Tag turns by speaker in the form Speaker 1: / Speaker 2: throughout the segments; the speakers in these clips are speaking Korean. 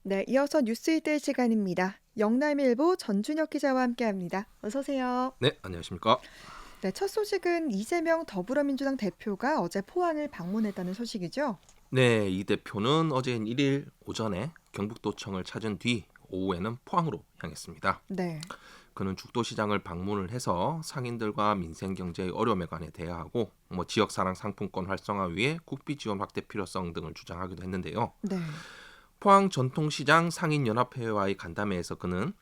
Speaker 1: 네, 이어서 뉴스이들 시간입니다. 영남일보 전준혁 기자와 함께합니다. 어서 오세요.
Speaker 2: 네, 안녕하십니까?
Speaker 1: 네, 첫 소식은 이재명 더불어민주당 대표가 어제 포항을 방문했다는 소식이죠.
Speaker 2: 네, 이 대표는 어제 1일 오전에 경북도청을 찾은 뒤 오후에는 포항으로 향했습니다.
Speaker 1: 네,
Speaker 2: 그는 죽도시장을 방문을 해서 상인들과 민생 경제의 어려움에 관해 대화하고 지역사랑 상품권 활성화 위해 국비 지원 확대 필요성 등을 주장하기도 했는데요.
Speaker 1: 네,
Speaker 2: 포항 전통시장 상인연합회와의 간담회에서 그는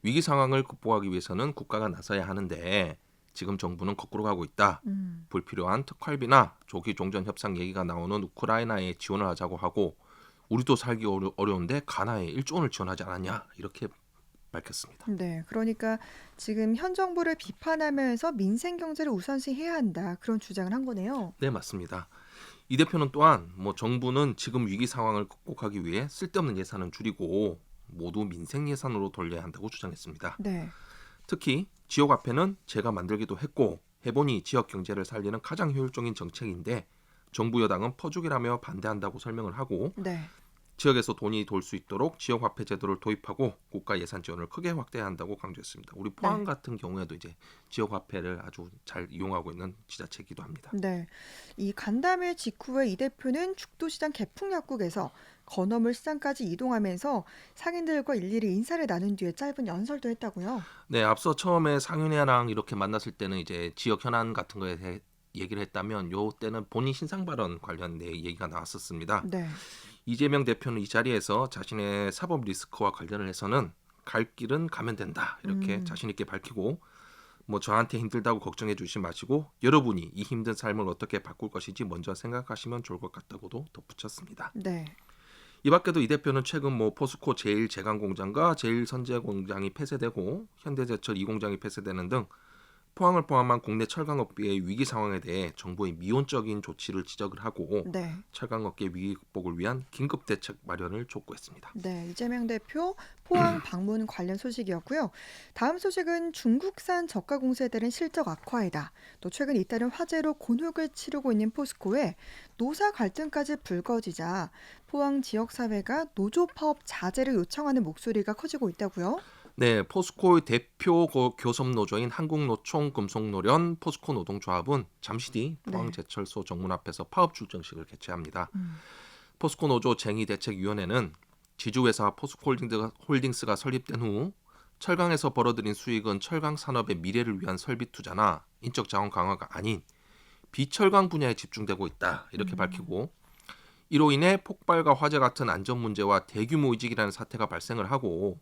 Speaker 2: 위기 상황을 극복하기 위해서는 국가가 나서야 하는데 지금 정부는 거꾸로 가고 있다.
Speaker 1: 음,
Speaker 2: 불필요한 특활비나 조기 종전 협상 얘기가 나오는 우크라이나에 지원을 하자고 하고 우리도 살기 어려운데 가나에 1조 원을 지원하지 않았냐 이렇게 밝혔습니다.
Speaker 1: 네. 그러니까 지금 현 정부를 비판하면서 민생 경제를 우선시해야 한다. 그런 주장을 한 거네요.
Speaker 2: 네, 맞습니다. 이 대표는 또한 정부는 지금 위기 상황을 극복하기 위해 쓸데없는 예산은 줄이고 모두 민생 예산으로 돌려야 한다고 주장했습니다.
Speaker 1: 네,
Speaker 2: 특히 지역화폐는 제가 만들기도 했고 해보니 지역 경제를 살리는 가장 효율적인 정책인데 정부 여당은 퍼주기라며 반대한다고 설명을 하고
Speaker 1: 네,
Speaker 2: 지역에서 돈이 돌 수 있도록 지역화폐 제도를 도입하고 국가 예산 지원을 크게 확대해야 한다고 강조했습니다. 우리 포항
Speaker 1: 네,
Speaker 2: 같은 경우에도 이제 지역화폐를 아주 잘 이용하고 있는 지자체이기도 합니다.
Speaker 1: 네. 이 간담회 직후에 이 대표는 죽도시장 개풍 약국에서 건어물 시장까지 이동하면서 상인들과 일일이 인사를 나눈 뒤에 짧은 연설도 했다고요.
Speaker 2: 네, 앞서 처음에 상윤회랑 이렇게 만났을 때는 이제 지역 현안 같은 거에 대해 얘기를 했다면 요 때는 본인 신상 발언 관련 내 얘기가 나왔었습니다.
Speaker 1: 네.
Speaker 2: 이재명 대표는 이 자리에서 자신의 사법 리스크와 관련을 해서는 갈 길은 가면 된다 이렇게
Speaker 1: 음.
Speaker 2: 자신 있게 밝히고 저한테 힘들다고 걱정해 주지 마시고 여러분이 이 힘든 삶을 어떻게 바꿀 것인지 먼저 생각하시면 좋을 것 같다고도 덧붙였습니다.
Speaker 1: 네.
Speaker 2: 이 밖에도 이 대표는 최근 포스코 제1제강공장과 제1선제공장이 폐쇄되고 현대제철 2공장이 폐쇄되는 등 포항을 포함한 국내 철강업계의 위기 상황에 대해 정부의 미온적인 조치를 지적을 하고
Speaker 1: 네.
Speaker 2: 철강업계 위기 극복을 위한 긴급 대책 마련을 촉구했습니다.
Speaker 1: 네. 이재명 대표 포항 방문 관련 소식이었고요. 다음 소식은 중국산 저가 공세들은 실적 악화이다. 또 최근 잇따른 화재로 곤혹을 치르고 있는 포스코에 노사 갈등까지 불거지자 포항 지역 사회가 노조 파업 자제를 요청하는 목소리가 커지고 있다고요.
Speaker 2: 네, 포스코의 대표 교섭 노조인 한국노총 금속노련 포스코 노동조합은 잠시 뒤
Speaker 1: 네.
Speaker 2: 포항제철소 정문 앞에서 파업 출정식을 개최합니다.
Speaker 1: 음.
Speaker 2: 포스코 노조 쟁의대책위원회는 지주회사 포스코홀딩스가 설립된 후 철강에서 벌어들인 수익은 철강 산업의 미래를 위한 설비 투자나 인적 자원 강화가 아닌 비철강 분야에 집중되고 있다 이렇게
Speaker 1: 음.
Speaker 2: 밝히고 이로 인해 폭발과 화재 같은 안전 문제와 대규모 이직이라는 사태가 발생을 하고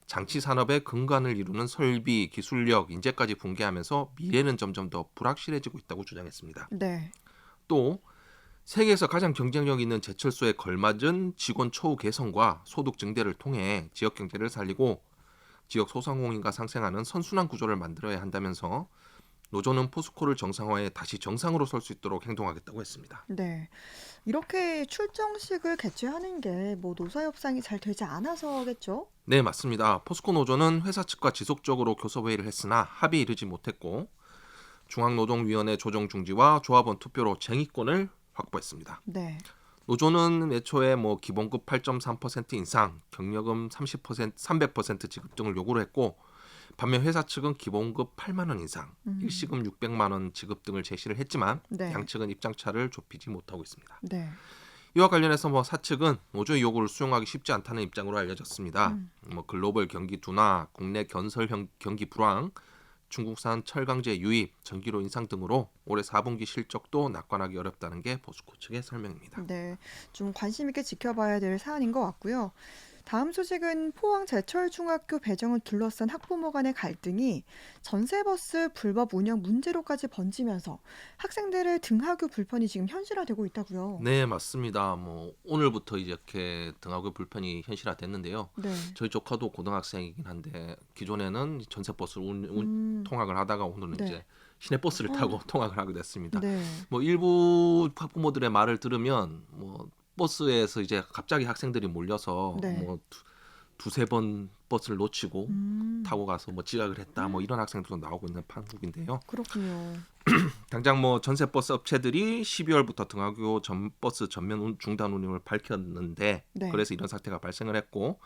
Speaker 2: 장치 산업의 근간을 이루는 설비, 기술력, 인재까지 붕괴하면서 미래는 점점 더 불확실해지고 있다고 주장했습니다.
Speaker 1: 네.
Speaker 2: 또 세계에서 가장 경쟁력 있는 제철소에 걸맞은 직원 처우 개선과 소득 증대를 통해 지역 경제를 살리고 지역 소상공인과 상생하는 선순환 구조를 만들어야 한다면서 노조는 포스코를 정상화해 다시 정상으로 설 수 있도록 행동하겠다고 했습니다.
Speaker 1: 네. 이렇게 출정식을 개최하는 게 뭐 노사 협상이 잘 되지 않아서겠죠?
Speaker 2: 네, 맞습니다. 포스코 노조는 회사 측과 지속적으로 교섭 회의를 했으나 합의에 이르지 못했고 중앙노동위원회 조정 중지와 조합원 투표로 쟁의권을 확보했습니다.
Speaker 1: 네.
Speaker 2: 노조는 애초에 기본급 8.3% 인상, 경력금 30%, 300% 지급 등을 요구를 했고 반면 회사 측은 기본급 8만 원 인상,
Speaker 1: 음.
Speaker 2: 일시금 600만 원 지급 등을 제시를 했지만
Speaker 1: 네.
Speaker 2: 양측은 입장차를 좁히지 못하고 있습니다.
Speaker 1: 네.
Speaker 2: 이와 관련해서 사측은 노조의 요구를 수용하기 쉽지 않다는 입장으로 알려졌습니다.
Speaker 1: 음.
Speaker 2: 글로벌 경기 둔화, 국내 경기 불황, 중국산 철강제 유입, 전기료 인상 등으로 올해 4분기 실적도 낙관하기 어렵다는 게 포스코 측의 설명입니다.
Speaker 1: 네. 좀 관심 있게 지켜봐야 될 사안인 것 같고요. 다음 소식은 포항 제철중학교 배정을 둘러싼 학부모 간의 갈등이 전세버스 불법 운영 문제로까지 번지면서 학생들의 등하교 불편이 지금 현실화되고 있다고요.
Speaker 2: 네, 맞습니다. 오늘부터 이렇게 등하교 불편이 현실화됐는데요.
Speaker 1: 네.
Speaker 2: 저희 조카도 고등학생이긴 한데 기존에는 전세버스를
Speaker 1: 음.
Speaker 2: 통학을 하다가 오늘은
Speaker 1: 네.
Speaker 2: 이제 시내버스를 타고 통학을 하게 됐습니다.
Speaker 1: 네.
Speaker 2: 일부 학부모들의 말을 들으면 버스에서 이제 갑자기 학생들이 몰려서
Speaker 1: 네.
Speaker 2: 두세 번 버스를 놓치고
Speaker 1: 음.
Speaker 2: 타고 가서 뭐 지각을 했다 뭐 이런 학생들도 나오고 있는 판국인데요.
Speaker 1: 그렇군요.
Speaker 2: 당장 뭐 전세버스 업체들이 12월부터 등하교 전버스 전면 중단 운영을 밝혔는데
Speaker 1: 네.
Speaker 2: 그래서 이런 사태가 발생을 했고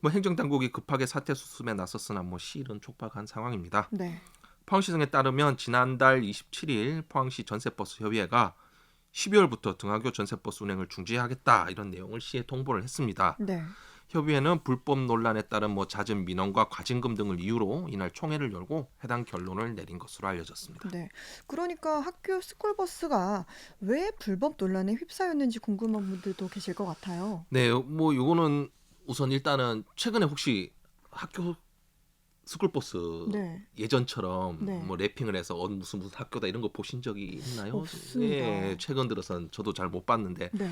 Speaker 2: 뭐 행정당국이 급하게 사태 수습에 나섰으나 뭐 실은 촉박한 상황입니다.
Speaker 1: 네.
Speaker 2: 포항시청에 따르면 지난달 27일 포항시 전세버스 협의회가 12월부터 등하교 전세버스 운행을 중지하겠다 이런 내용을 시에 통보를 했습니다.
Speaker 1: 네.
Speaker 2: 협의회는 불법 논란에 따른 뭐 잦은 민원과 과징금 등을 이유로 이날 총회를 열고 해당 결론을 내린 것으로 알려졌습니다.
Speaker 1: 네. 그러니까 학교 스쿨버스가 왜 불법 논란에 휩싸였는지 궁금한 분들도 계실 것 같아요.
Speaker 2: 네, 뭐 요거는 우선 일단은 최근에 혹시 학교 스쿨버스
Speaker 1: 네.
Speaker 2: 예전처럼
Speaker 1: 네.
Speaker 2: 뭐 랩핑을 해서 무슨 학교다 이런 거 보신 적이 있나요?
Speaker 1: 없습니다.
Speaker 2: 네, 최근 들어선 저도 잘 못 봤는데
Speaker 1: 네.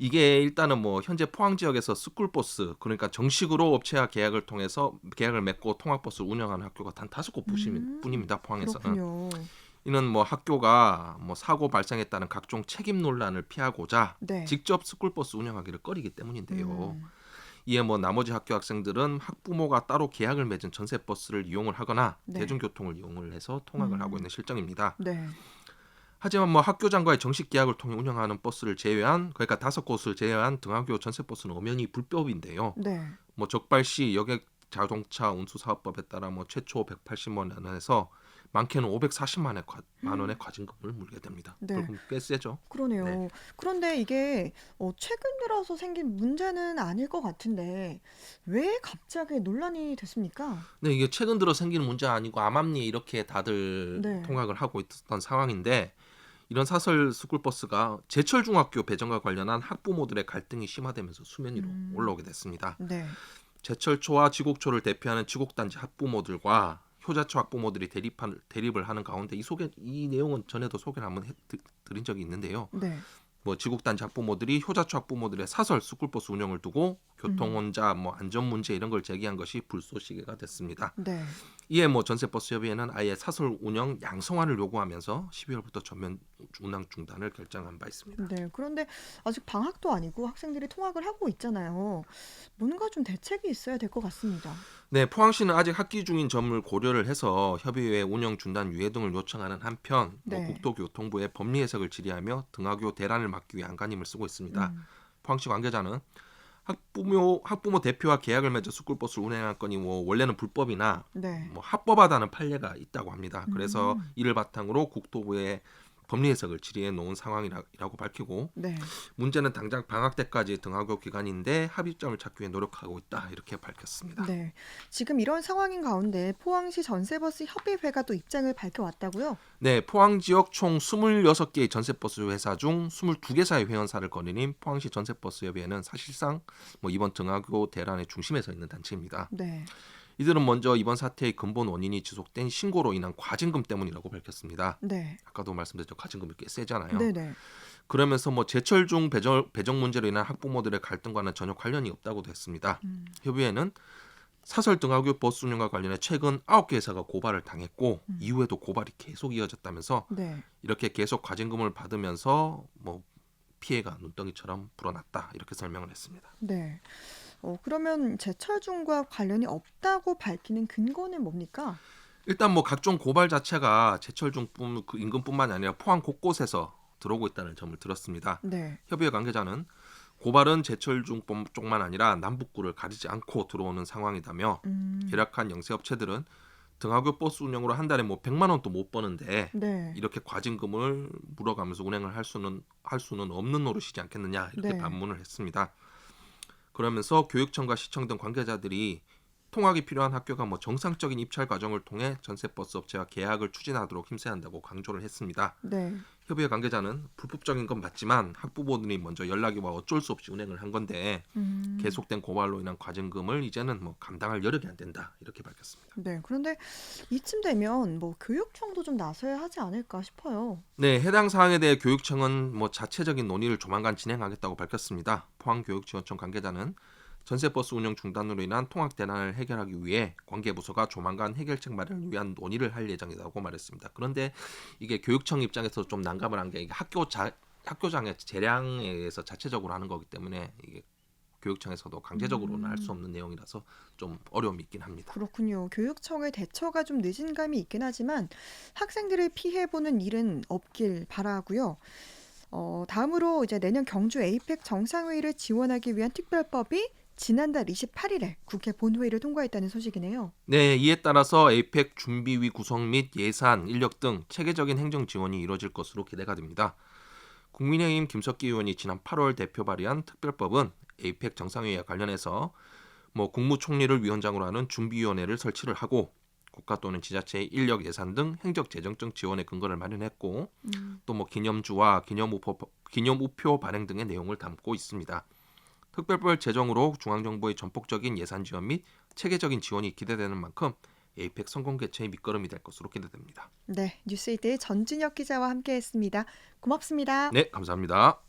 Speaker 2: 이게 일단은 뭐 현재 포항 지역에서 스쿨버스 그러니까 정식으로 업체와 계약을 통해서 계약을 맺고 통학버스를 운영하는 학교가 단 5곳 뿐입니다. 포항에서는.
Speaker 1: 그렇군요.
Speaker 2: 이는 뭐 학교가 뭐 사고 발생에 따른 각종 책임 논란을 피하고자
Speaker 1: 네.
Speaker 2: 직접 스쿨버스 운영하기를 꺼리기 때문인데요.
Speaker 1: 음.
Speaker 2: 이에 뭐 나머지 학교 학생들은 학부모가 따로 계약을 맺은 전세버스를 이용을 하거나
Speaker 1: 네.
Speaker 2: 대중교통을 이용을 해서 통학을 하고 있는 실정입니다.
Speaker 1: 네.
Speaker 2: 하지만 뭐 학교장과의 정식 계약을 통해 운영하는 버스를 제외한 그러니까 5곳을 제외한 등하교 전세버스는 엄연히 불법인데요.
Speaker 1: 네.
Speaker 2: 뭐 적발시 여객 자동차 운수 사업법에 따라 뭐 최초 180만 원에서 많게는 540만 원의 과징금을 물게 됩니다.
Speaker 1: 네.
Speaker 2: 벌금 꽤 세죠.
Speaker 1: 그러네요.
Speaker 2: 네.
Speaker 1: 그런데 이게 최근 들어서 생긴 문제는 아닐 것 같은데 왜 갑자기 논란이 됐습니까?
Speaker 2: 네, 이게 최근 들어 생기는 문제 아니고 암암리에 이렇게 다들
Speaker 1: 네.
Speaker 2: 통학을 하고 있었던 상황인데 이런 사설 스쿨버스가 제철중학교 배정과 관련한 학부모들의 갈등이 심화되면서 수면 위로 올라오게 됐습니다.
Speaker 1: 네.
Speaker 2: 제철초와 지곡초를 대표하는 지곡단지 학부모들과 효자초 학부모들이 대립을 하는 가운데 이 내용은 전에도 소개를 한번 드린 적이 있는데요.
Speaker 1: 네.
Speaker 2: 뭐 지곡단지 학부모들이 효자초 학부모들의 사설 스쿨버스 운영을 두고 교통혼자 뭐 안전 문제 이런 걸 제기한 것이 불쏘시개가 됐습니다.
Speaker 1: 네.
Speaker 2: 이에 뭐 전세버스 협의회는 아예 사설 운영 양성화를 요구하면서 12월부터 전면 운항 중단을 결정한 바 있습니다.
Speaker 1: 네. 그런데 아직 방학도 아니고 학생들이 통학을 하고 있잖아요. 뭔가 좀 대책이 있어야 될 것 같습니다.
Speaker 2: 네, 포항시는 아직 학기 중인 점을 고려를 해서 협의회 운영 중단 유예 등을 요청하는 한편 뭐
Speaker 1: 네.
Speaker 2: 국토교통부에 법리 해석을 질의하며 등하교 대란을 막기 위해 안간힘을 쓰고 있습니다.
Speaker 1: 음.
Speaker 2: 포항시 관계자는 학부모 대표와 계약을 맺어 스쿨버스를 운행한 건이 뭐 원래는 불법이나
Speaker 1: 네.
Speaker 2: 뭐 합법하다는 판례가 있다고 합니다. 그래서
Speaker 1: 음.
Speaker 2: 이를 바탕으로 국토부에 법리 해석을 질의해 놓은 상황이라고 밝히고
Speaker 1: 네.
Speaker 2: 문제는 당장 방학 때까지 등하교 기간인데 합의점을 찾기 위해 노력하고 있다 이렇게 밝혔습니다.
Speaker 1: 네. 지금 이런 상황인 가운데 포항시 전세버스 협의회가 또 입장을 밝혀왔다고요?
Speaker 2: 네, 포항 지역 총 26개의 전세버스 회사 중 22개사의 회원사를 거느린 포항시 전세버스 협의회는 사실상 뭐 이번 등하교 대란의 중심에 서 있는 단체입니다.
Speaker 1: 네.
Speaker 2: 이들은 먼저 이번 사태의 근본 원인이 지속된 신고로 인한 과징금 때문이라고 밝혔습니다.
Speaker 1: 네.
Speaker 2: 아까도 말씀드렸죠. 과징금이 꽤 세잖아요.
Speaker 1: 네네.
Speaker 2: 그러면서 뭐 제철 중 배정 문제로 인한 학부모들의 갈등과는 전혀 관련이 없다고도 했습니다. 협의회는 사설 등하교 버스 운영과 관련해 최근 9개 회사가 고발을 당했고 이후에도 고발이 계속 이어졌다면서
Speaker 1: 네.
Speaker 2: 이렇게 계속 과징금을 받으면서 뭐 피해가 눈덩이처럼 불어났다 이렇게 설명을 했습니다.
Speaker 1: 네. 그러면 제철중과 관련이 없다고 밝히는 근거는 뭡니까?
Speaker 2: 일단 뭐 각종 고발 자체가 제철 중 인근뿐만이 아니라 포항 곳곳에서 들어오고 있다는 점을 들었습니다.
Speaker 1: 네.
Speaker 2: 협의회 관계자는 고발은 제철 중 쪽만 아니라 남북구를 가리지 않고 들어오는 상황이다며 계약한 영세업체들은 등하교 버스 운영으로 한 달에 뭐 100만 원도 못 버는데
Speaker 1: 네.
Speaker 2: 이렇게 과징금을 물어가면서 운행을 할 수는 없는 노릇이지 않겠느냐 이렇게
Speaker 1: 네.
Speaker 2: 반문을 했습니다. 그러면서 교육청과 시청 등 관계자들이 통학이 필요한 학교가 뭐 정상적인 입찰 과정을 통해 전세버스 업체와 계약을 추진하도록 힘써야 한다고 강조를 했습니다.
Speaker 1: 네.
Speaker 2: 협의회 관계자는 불법적인 건 맞지만 학부모들이 먼저 연락이 와 어쩔 수 없이 운행을 한 건데 계속된 고발로 인한 과징금을 이제는 뭐 감당할 여력이 안 된다 이렇게 밝혔습니다.
Speaker 1: 네. 그런데 이쯤 되면 뭐 교육청도 좀 나서야 하지 않을까 싶어요.
Speaker 2: 네, 해당 사항에 대해 교육청은 뭐 자체적인 논의를 조만간 진행하겠다고 밝혔습니다. 포항교육지원청 관계자는 전세버스 운영 중단으로 인한 통학 대란을 해결하기 위해 관계부서가 조만간 해결책 마련을 위한 논의를 할 예정이라고 말했습니다. 그런데 이게 교육청 입장에서 좀 난감을 한 게 학교장의 재량에 의해서 자체적으로 하는 거기 때문에 이게 교육청에서도 강제적으로는 할 수 없는 내용이라서 좀 어려움이 있긴 합니다.
Speaker 1: 그렇군요. 교육청의 대처가 좀 늦은 감이 있긴 하지만 학생들을 피해보는 일은 없길 바라고요. 다음으로 이제 내년 경주 에이펙 정상회의를 지원하기 위한 특별법이 지난달 28일에 국회 본회의를 통과했다는 소식이네요.
Speaker 2: 네, 이에 따라서 에이펙 준비위 구성 및 예산, 인력 등 체계적인 행정 지원이 이뤄질 것으로 기대가 됩니다. 국민의힘 김석기 의원이 지난 8월 대표 발의한 특별법은 에이펙 정상회의와 관련해서 국무총리를 위원장으로 하는 준비위원회를 설치를 하고 국가 또는 지자체의 인력 예산 등 행정 재정적 지원의 근거를 마련했고 또 기념주와 기념우표 발행 등의 내용을 담고 있습니다. 특별법 제정으로 중앙정부의 전폭적인 예산 지원 및 체계적인 지원이 기대되는 만큼 에이펙 성공 개최의 밑거름이 될 것으로 기대됩니다.
Speaker 1: 네, 뉴스이트의 전준혁 기자와 함께했습니다. 고맙습니다.
Speaker 2: 네, 감사합니다.